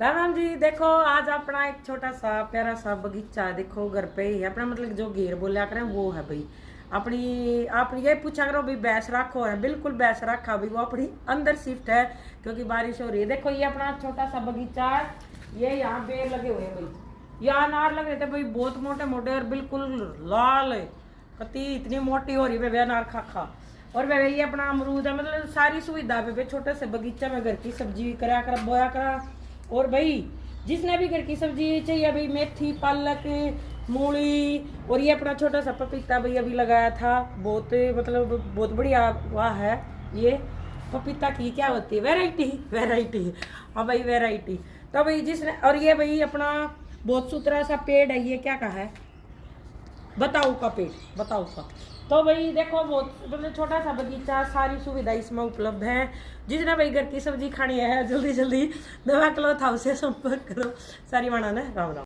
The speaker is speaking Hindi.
राम राम जी। देखो आज अपना एक छोटा सा प्यारा सा बगीचा है। देखो घर पे ही है अपना, मतलब जो घेर बोलिया करें वो है भाई अपनी। आप ये पूछा करो भाई भैंस रखो है, बिल्कुल भैंस रखा भाई, वो अपनी अंदर शिफ्ट है क्योंकि बारिश हो रही है। देखो ये अपना छोटा सा बगीचा है, ये यहाँ पेड़ लगे हुए हैं भाई। यहाँ अनार लगे थे भाई, बहुत मोटे मोटे और बिल्कुल लाल है, कति इतनी मोटी हो रही है अनार खा खा। और वह ये अपना अमरूद है, मतलब सारी सुविधा पे छोटे से बगीचा में घर की सब्जी करा कर बोया करा। और भाई जिसने भी घर की सब्जी चाहिए भाई, मेथी पालक मूली, और ये अपना छोटा सा पपीता भाई अभी लगाया था, बहुत मतलब बहुत बढ़िया हुआ है। ये पपीता की क्या होती है, वैरायटी वैरायटी। हाँ भाई वैरायटी। तो भाई जिसने, और ये भाई अपना बहुत सुथरा सा पेड़ है, ये क्या कहा है बताओ का पेड़, बताओ का। तो भाई देखो बहुत मतलब छोटा सा बगीचा, सारी सुविधा इसमें उपलब्ध है। जिसने भाई घर की सब्जी खानी है जल्दी जल्दी दवा क्लॉथ हाउस से संपर्क करो। सारी माना ने राम राम।